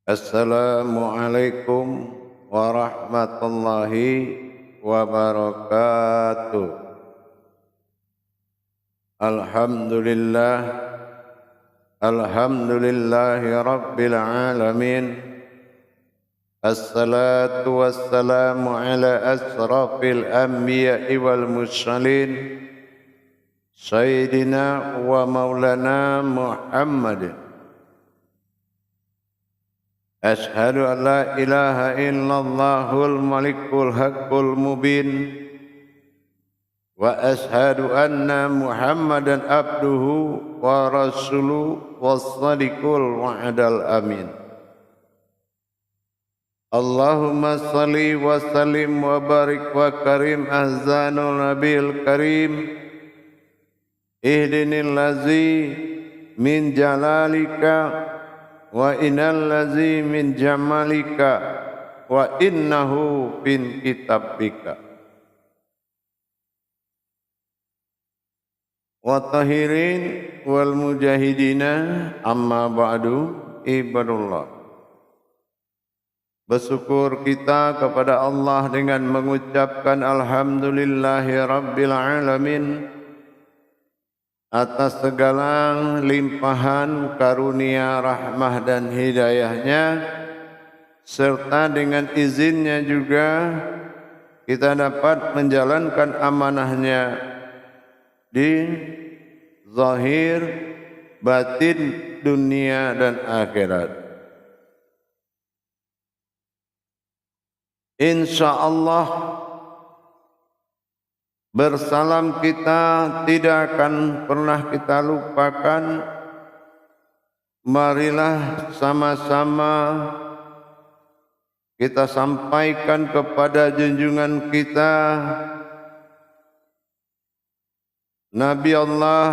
Assalamualaikum warahmatullahi wabarakatuh. Alhamdulillah, alhamdulillahi rabbil alamin. Assalatu wassalamu ala asrafil anbiya'i wal mursalin, Sayyidina wa maulana Muhammadin. Ashhadu an la ilaha illallahul malikul haqqul mubin wa ashhadu anna Muhammadan abduhu wa rasuluhu was-sadiqul wa'dal amin. Allahumma salli wa sallim wa barik wa karim ahzanul nabil karim ihdinil lazi min jalalika wa innal ladzi min jamalika wa innahu bin kitabika wa tahirin wal mujahidina amma ba'du. Ibadullah, bersyukur kita kepada Allah dengan mengucapkan alhamdulillahi rabbil alamin atas segala limpahan karunia, rahmah dan hidayahnya, serta dengan izinnya juga kita dapat menjalankan amanahnya di zahir, batin, dunia dan akhirat. InsyaAllah bersalam kita tidak akan pernah kita lupakan. Marilah sama-sama kita sampaikan kepada junjungan kita Nabi Allah,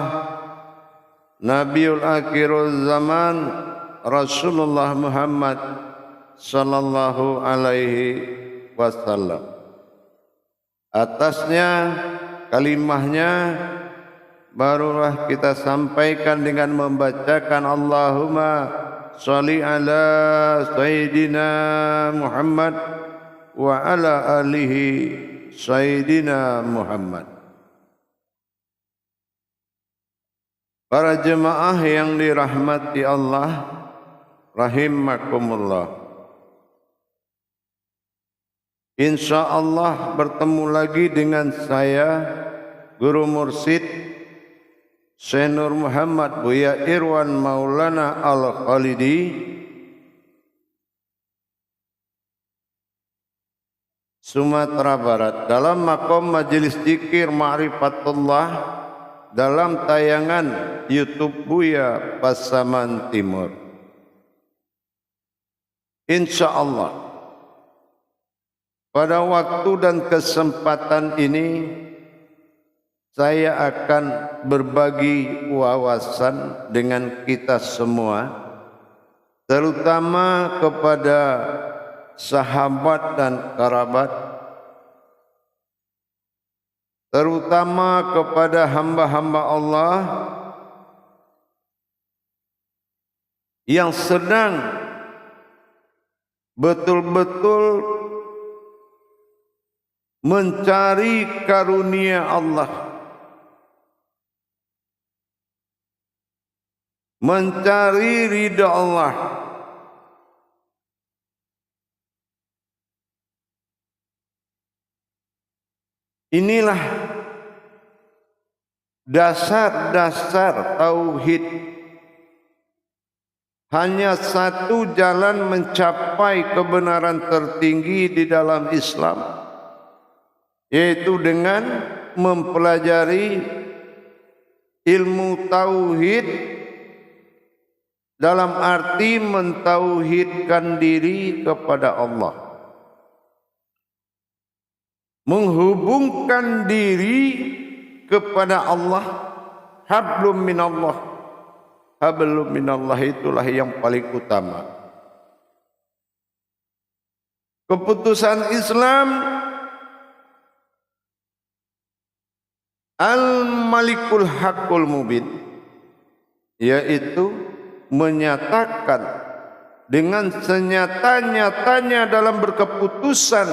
Nabiul Akhirul Zaman, Rasulullah Muhammad sallallahu alaihi wasallam. Atasnya, kalimahnya barulah kita sampaikan dengan membacakan Allahumma sholli ala Sayyidina Muhammad wa ala alihi Sayyidina Muhammad. Para jemaah yang dirahmati Allah rahimakumullah, InsyaAllah bertemu lagi dengan saya, Guru Mursid Syekh Nur Muhammad Buya Irwan Maulana Al-Khalidi, Sumatera Barat, dalam makom Majelis Dzikir Ma'rifatullah dalam tayangan YouTube Buya Pasaman Timur. InsyaAllah pada waktu dan kesempatan ini saya akan berbagi wawasan dengan kita semua, terutama kepada sahabat dan kerabat, terutama kepada hamba-hamba Allah yang sedang betul-betul mencari karunia Allah, mencari ridha Allah. Inilah dasar-dasar tauhid. Hanya satu jalan mencapai kebenaran tertinggi di dalam Islam, yaitu dengan mempelajari ilmu tauhid dalam arti mentauhidkan diri kepada Allah, menghubungkan diri kepada Allah. Hablum minallah, hablum minallah itulah yang paling utama. Keputusan Islam Al-Malikul Haqqul Mubin, yaitu menyatakan dengan senyata-nyatanya dalam berkeputusan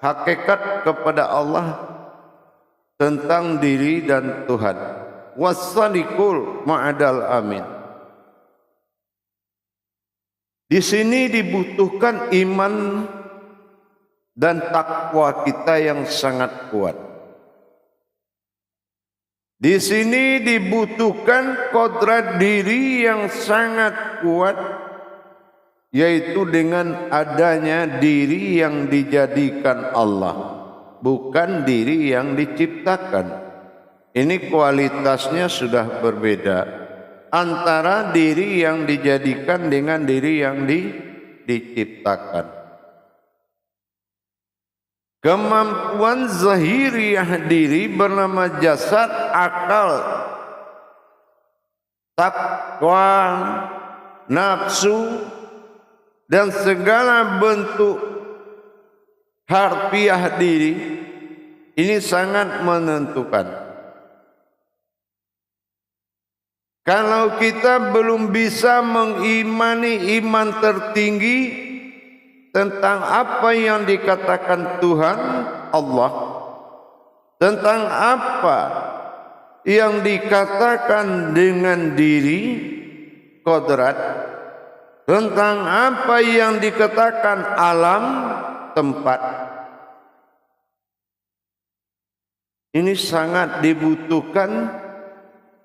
hakikat kepada Allah tentang diri dan Tuhan. Wassalikul ma'adal amin. Di sini dibutuhkan iman dan takwa kita yang sangat kuat. Di sini dibutuhkan kodrat diri yang sangat kuat, yaitu dengan adanya diri yang dijadikan Allah, bukan diri yang diciptakan. Ini kualitasnya sudah berbeda antara diri yang dijadikan dengan diri yang diciptakan. Kemampuan zahiriah diri bernama jasad, akal, takwa, nafsu, dan segala bentuk harfiah diri ini sangat menentukan. Kalau kita belum bisa mengimani iman tertinggi tentang apa yang dikatakan Tuhan Allah, tentang apa yang dikatakan dengan diri, kodrat, tentang apa yang dikatakan alam, tempat. Ini sangat dibutuhkan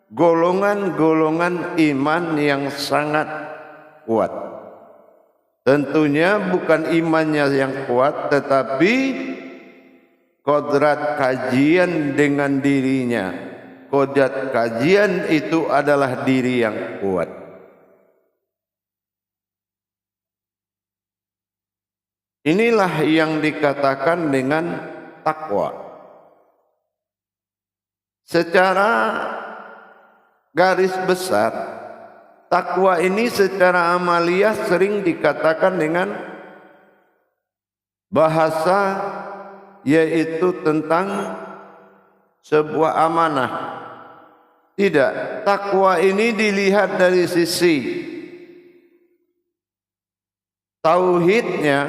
golongan-golongan iman yang sangat kuat. Tentunya bukan imannya yang kuat, tetapi kodrat kajian dengan dirinya. Kodrat kajian itu adalah diri yang kuat. Inilah yang dikatakan dengan takwa. Secara garis besar, takwa ini secara amaliyah sering dikatakan dengan bahasa, yaitu tentang sebuah amanah. Tidak, takwa ini dilihat dari sisi tauhidnya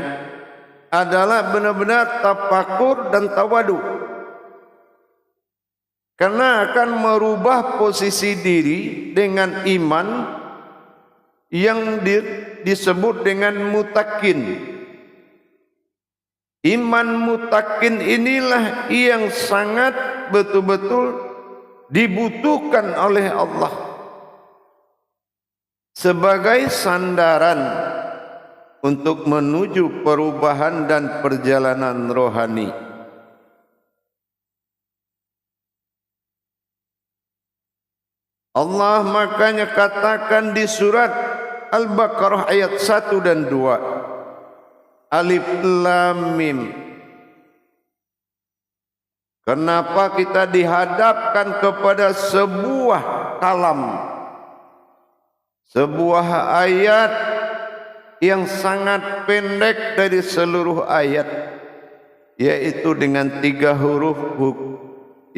adalah benar-benar tafakur dan tawadu. Karena akan merubah posisi diri dengan iman yang disebut dengan mutakin. Iman mutakin inilah yang sangat betul-betul dibutuhkan oleh Allah sebagai sandaran untuk menuju perubahan dan perjalanan rohani. Allah makanya katakan di surat Al-Baqarah ayat 1 dan 2, Alif Lam Mim. Kenapa kita dihadapkan kepada sebuah kalam, sebuah ayat yang sangat pendek dari seluruh ayat, yaitu dengan 3 huruf,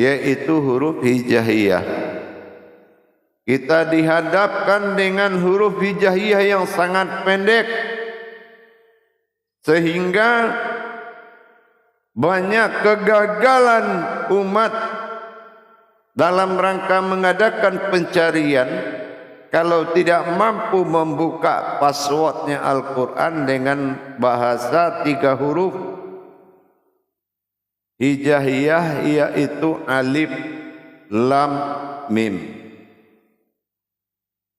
yaitu huruf hijaiyah. Kita dihadapkan dengan huruf hijaiyah yang sangat pendek, sehingga banyak kegagalan umat dalam rangka mengadakan pencarian kalau tidak mampu membuka passwordnya Al-Quran dengan bahasa 3 huruf hijaiyah, yaitu Alif Lam Mim.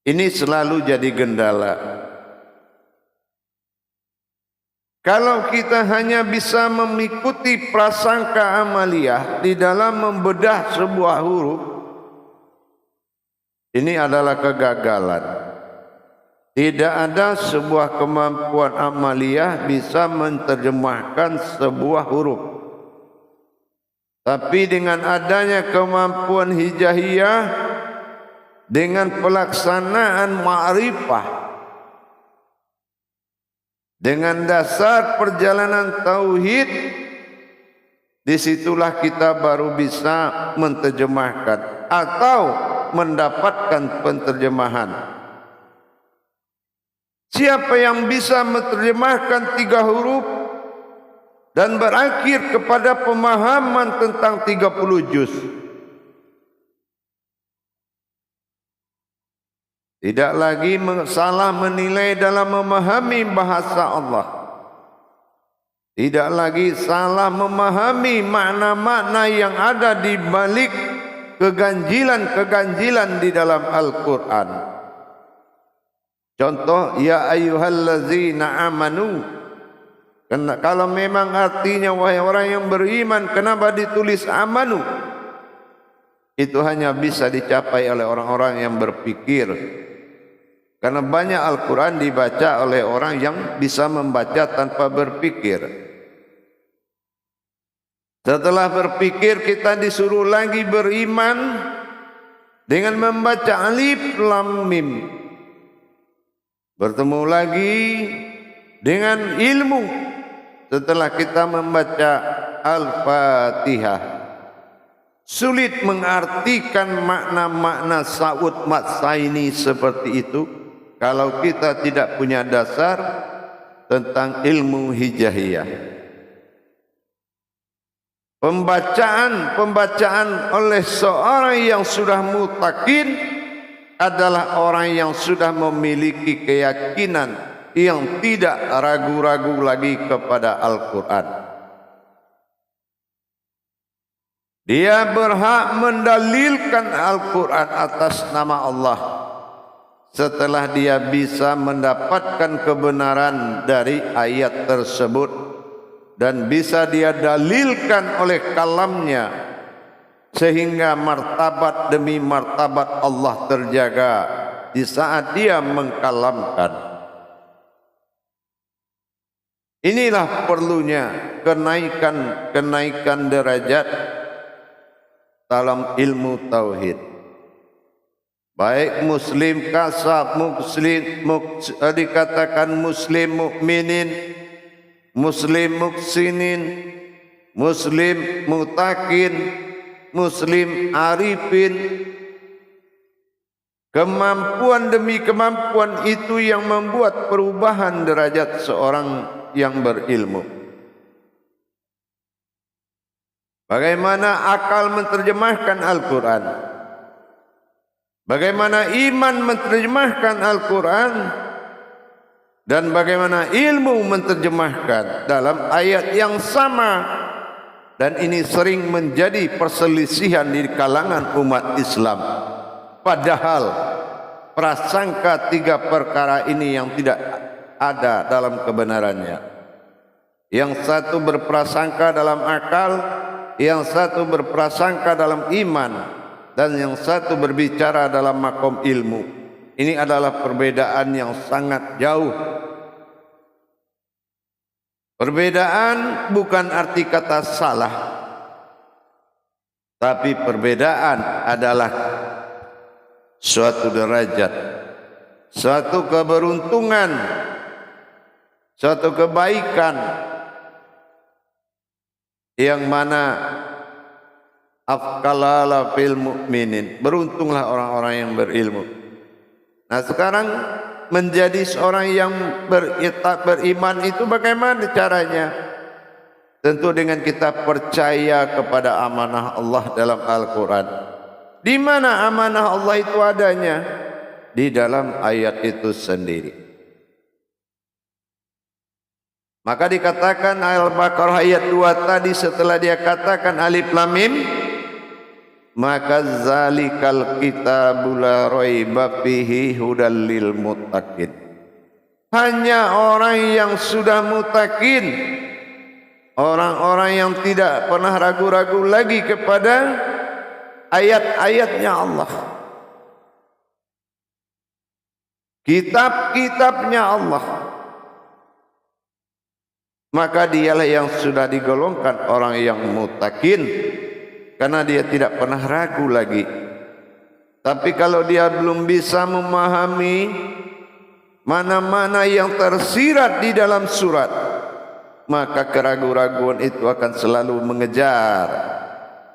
Ini selalu jadi kendala. Kalau kita hanya bisa mengikuti prasangka amaliyah di dalam membedah sebuah huruf, ini adalah kegagalan. Tidak ada sebuah kemampuan amaliyah bisa menerjemahkan sebuah huruf. Tapi dengan adanya kemampuan hijaiyah, dengan pelaksanaan ma'rifah, dengan dasar perjalanan tauhid, disitulah kita baru bisa menerjemahkan atau mendapatkan penterjemahan. Siapa yang bisa menerjemahkan 3 huruf dan berakhir kepada pemahaman tentang 30 juz, tidak lagi salah menilai dalam memahami bahasa Allah, tidak lagi salah memahami makna-makna yang ada di balik keganjilan-keganjilan di dalam Al-Quran. Contoh, ya ayyuhallazina amanu. Kalau memang artinya wahai orang yang beriman, kenapa ditulis amanu? Itu hanya bisa dicapai oleh orang-orang yang berpikir. Karena banyak Al-Quran dibaca oleh orang yang bisa membaca tanpa berpikir. Setelah berpikir, kita disuruh lagi beriman dengan membaca alif lam mim. Bertemu lagi dengan ilmu setelah kita membaca Al-Fatihah. Sulit mengartikan makna-makna saud matsaini seperti itu kalau kita tidak punya dasar tentang ilmu hijaiyah. Pembacaan oleh seorang yang sudah mutakin adalah orang yang sudah memiliki keyakinan yang tidak ragu-ragu lagi kepada Al-Quran. Dia berhak mendalilkan Al-Quran atas nama Allah setelah dia bisa mendapatkan kebenaran dari ayat tersebut dan bisa dia dalilkan oleh kalamnya, sehingga martabat demi martabat Allah terjaga di saat dia mengkalamkan. Inilah perlunya kenaikan derajat dalam ilmu tauhid. Baik muslim kasab, dikatakan muslim mukminin, muslim muksinin, muslim mutakin, muslim arifin. Kemampuan demi kemampuan itu yang membuat perubahan derajat seorang yang berilmu. Bagaimana akal menerjemahkan Al-Quran? Bagaimana iman menerjemahkan Al-Quran? Dan bagaimana ilmu menerjemahkan dalam ayat yang sama? Dan ini sering menjadi perselisihan di kalangan umat Islam. Padahal prasangka 3 perkara ini yang tidak ada dalam kebenarannya. Yang satu berprasangka dalam akal, yang satu berprasangka dalam iman, dan yang satu berbicara dalam makom ilmu. Ini adalah perbedaan yang sangat jauh. Perbedaan bukan arti kata salah, tapi perbedaan adalah suatu derajat, suatu keberuntungan, suatu kebaikan yang mana afkalala fil mu'minin, beruntunglah orang-orang yang berilmu. Nah, sekarang menjadi seorang yang beriman itu bagaimana caranya? Tentu dengan kita percaya kepada amanah Allah dalam Al-Quran. Di mana amanah Allah itu adanya? Di dalam ayat itu sendiri. Maka dikatakan Al-Baqarah ayat 2 tadi, setelah dia katakan alif lam mim, maka zalikal kitabul la raiba fihi hudal lil muttaqin. Hanya orang yang sudah mutakin, orang-orang yang tidak pernah ragu-ragu lagi kepada ayat-ayatnya Allah, kitab-kitabnya Allah, maka dialah yang sudah digolongkan orang yang mutakin, karena dia tidak pernah ragu lagi. Tapi kalau dia belum bisa memahami mana-mana yang tersirat di dalam surat, maka keraguan-raguan itu akan selalu mengejar,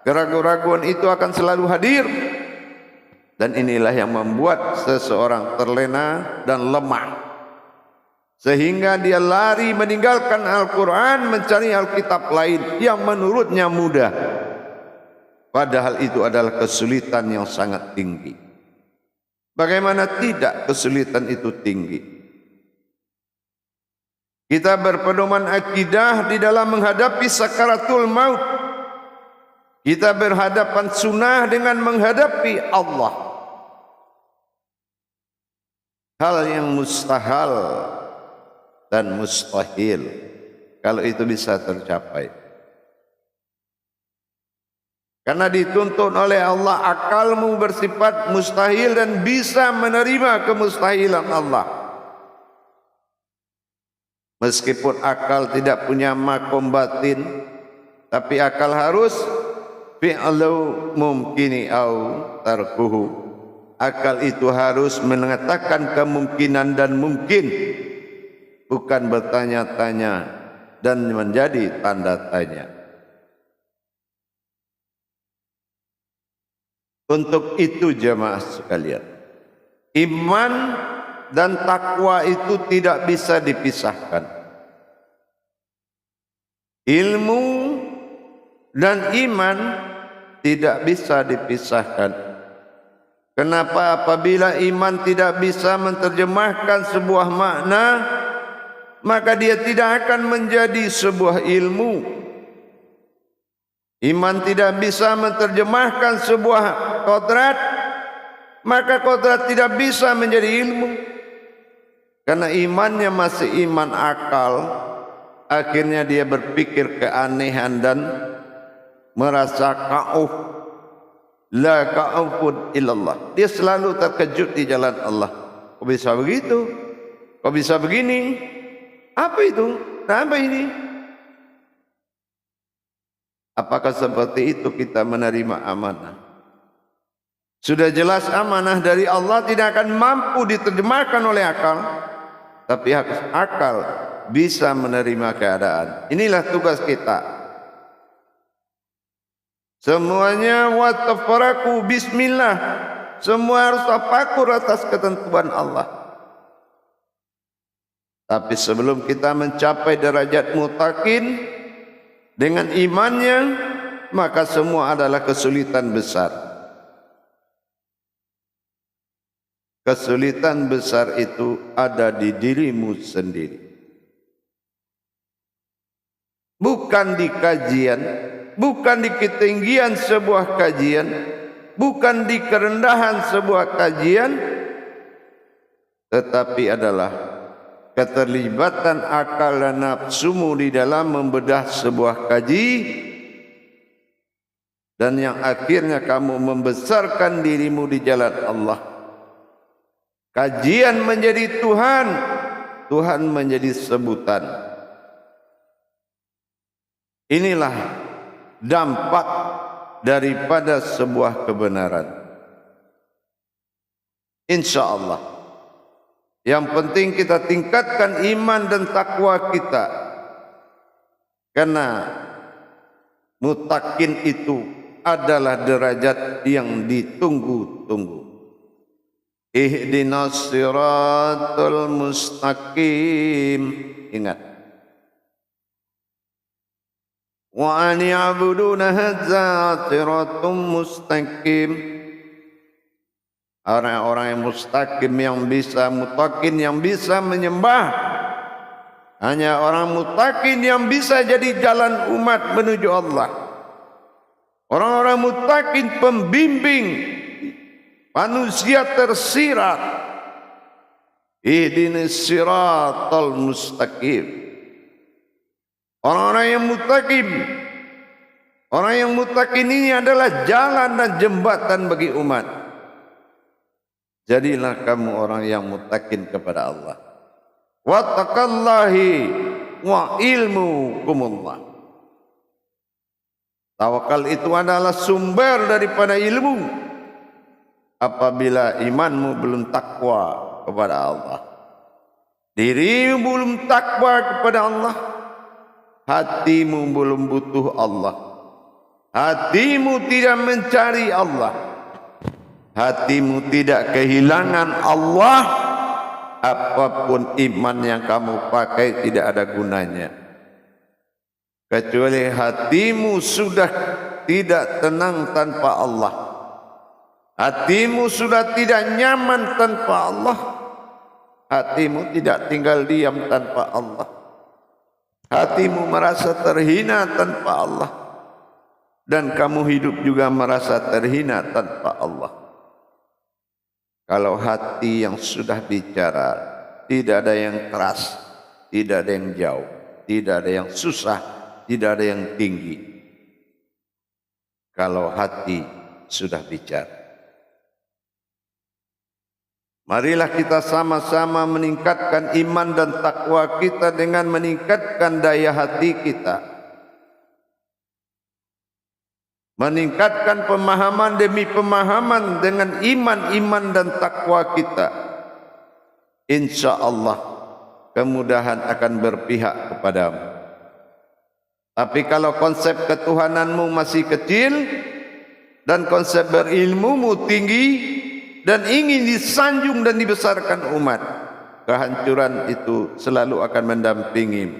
keraguan-raguan itu akan selalu hadir. Dan inilah yang membuat seseorang terlena dan lemah. sehingga dia lari meninggalkan Al-Quran mencari Alkitab lain yang menurutnya mudah, padahal itu adalah kesulitan yang sangat tinggi. Bagaimana tidak kesulitan itu tinggi? Kita berpedoman akidah di dalam menghadapi sakaratul maut. Kita berhadapan sunnah dengan menghadapi Allah. Hal yang mustahil dan mustahil, kalau itu bisa tercapai. Karena dituntun oleh Allah, akalmu bersifat mustahil dan bisa menerima kemustahilan Allah. Meskipun akal tidak punya makom batin, tapi akal harus fi'lu mumkini au tarkuhu. Akal itu harus mengatakan kemungkinan dan mungkin, bukan bertanya-tanya dan menjadi tanda tanya. Untuk itu jemaah sekalian, iman dan takwa itu tidak bisa dipisahkan. Ilmu dan iman tidak bisa dipisahkan. Kenapa? Apabila iman tidak bisa menerjemahkan sebuah makna, maka dia tidak akan menjadi sebuah ilmu. Iman tidak bisa menerjemahkan sebuah kodrat, maka kodrat tidak bisa menjadi ilmu. Karena imannya masih iman akal, akhirnya dia berpikir keanehan dan merasa ka'uf. La ka'ufun illallah. Dia selalu terkejut di jalan Allah. Kok bisa begitu? Kok bisa begini? Apa itu? Apa ini? Apakah seperti itu kita menerima amanah? Sudah jelas amanah dari Allah tidak akan mampu diterjemahkan oleh akal, tapi akal bisa menerima keadaan. Inilah tugas kita. Semuanya watafaraku bismillah. Semua harus tafakur atas ketentuan Allah. Tapi sebelum kita mencapai derajat mutakin dengan imannya, maka semua adalah kesulitan besar. Kesulitan besar itu ada di dirimu sendiri. Bukan di kajian, bukan di ketinggian sebuah kajian, bukan di kerendahan sebuah kajian, tetapi adalah keterlibatan akal dan nafsumu di dalam membedah sebuah kaji, dan yang akhirnya kamu membesarkan dirimu di jalan Allah. Kajian menjadi Tuhan, Tuhan menjadi sebutan. Inilah dampak daripada sebuah kebenaran. Insya Allah, yang penting kita tingkatkan iman dan takwa kita, karena mutakin itu adalah derajat yang ditunggu-tunggu. Ihdinas siratal mustaqim. Ingat, wa an ya'buduna hadza siratum mustaqim. Orang-orang yang mustaqim, yang bisa mutakin, yang bisa menyembah, hanya orang mutakin yang bisa jadi jalan umat menuju Allah. Orang-orang mutakin pembimbing manusia tersirat. Ihdinas siratal mustaqim. Orang-orang yang mutakin, orang yang mutakin ini adalah jalan dan jembatan bagi umat. Jadilah kamu orang yang mutakin kepada Allah. Wattaqallahi wa ilmukumullah. Tawakal itu adalah sumber daripada ilmu. Apabila imanmu belum takwa kepada Allah, dirimu belum takwa kepada Allah, hatimu belum butuh Allah, hatimu tidak mencari Allah, hatimu tidak kehilangan Allah, apapun iman yang kamu pakai tidak ada gunanya. Kecuali hatimu sudah tidak tenang tanpa Allah. Hatimu sudah tidak nyaman tanpa Allah. Hatimu tidak tinggal diam tanpa Allah. Hatimu merasa terhina tanpa Allah. Dan kamu hidup juga merasa terhina tanpa Allah. Kalau hati yang sudah bicara, tidak ada yang keras, tidak ada yang jauh, tidak ada yang susah, tidak ada yang tinggi. Kalau hati sudah bicara. Marilah kita sama-sama meningkatkan iman dan takwa kita dengan meningkatkan daya hati kita. Meningkatkan pemahaman demi pemahaman dengan iman dan takwa kita. Insya Allah kemudahan akan berpihak kepadamu. Tapi kalau konsep ketuhananmu masih kecil dan konsep berilmumu tinggi dan ingin disanjung dan dibesarkan umat, kehancuran itu selalu akan mendampingimu.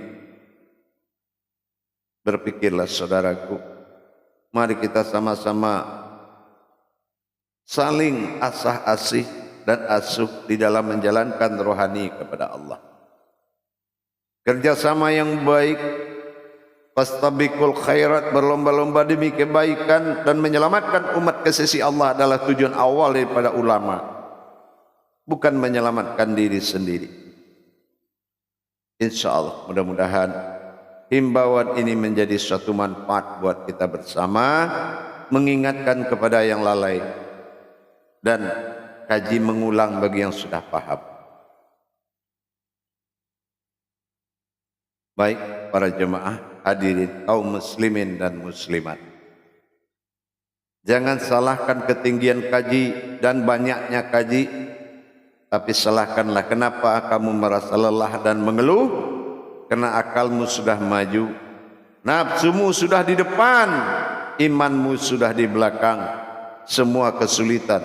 Berpikirlah saudaraku. Mari kita sama-sama saling asah-asih dan asuh di dalam menjalankan rohani kepada Allah. Kerjasama yang baik, fastabiqul khairat, berlomba-lomba demi kebaikan dan menyelamatkan umat ke sisi Allah adalah tujuan awal daripada ulama. Bukan menyelamatkan diri sendiri. InsyaAllah mudah-mudahan himbauan ini menjadi suatu manfaat buat kita bersama, mengingatkan kepada yang lalai dan kaji mengulang bagi yang sudah paham. Baik para jemaah hadirin kaum muslimin dan muslimat, jangan salahkan ketinggian kaji dan banyaknya kaji, tapi salahkanlah kenapa kamu merasa lelah dan mengeluh. Karena akalmu sudah maju, nafsumu sudah di depan, imanmu sudah di belakang, semua kesulitan.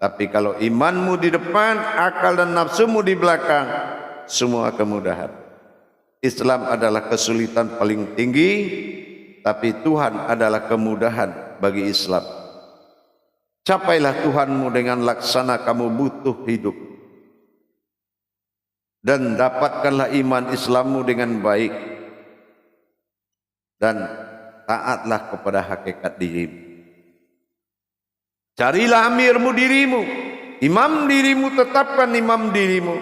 Tapi kalau imanmu di depan, akal dan nafsumu di belakang, semua kemudahan. Islam adalah kesulitan paling tinggi, tapi Tuhan adalah kemudahan bagi Islam. Capailah Tuhanmu dengan laksana kamu butuh hidup. Dan dapatkanlah iman Islammu dengan baik. Dan taatlah kepada hakikat dirimu. Carilah amirmu dirimu. Imam dirimu, tetapkan imam dirimu.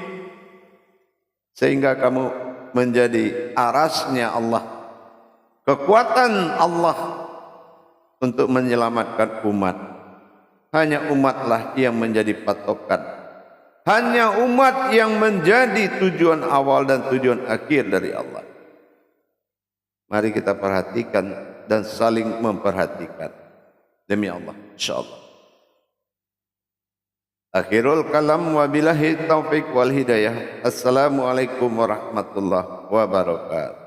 Sehingga kamu menjadi arasnya Allah. Kekuatan Allah untuk menyelamatkan umat. Hanya umatlah yang menjadi patokan. Hanya umat yang menjadi tujuan awal dan tujuan akhir dari Allah. Mari kita perhatikan dan saling memperhatikan. Demi Allah, insyaAllah. Akhirul kalam wabillahi taufiq wal hidayah. Assalamualaikum warahmatullahi wabarakatuh.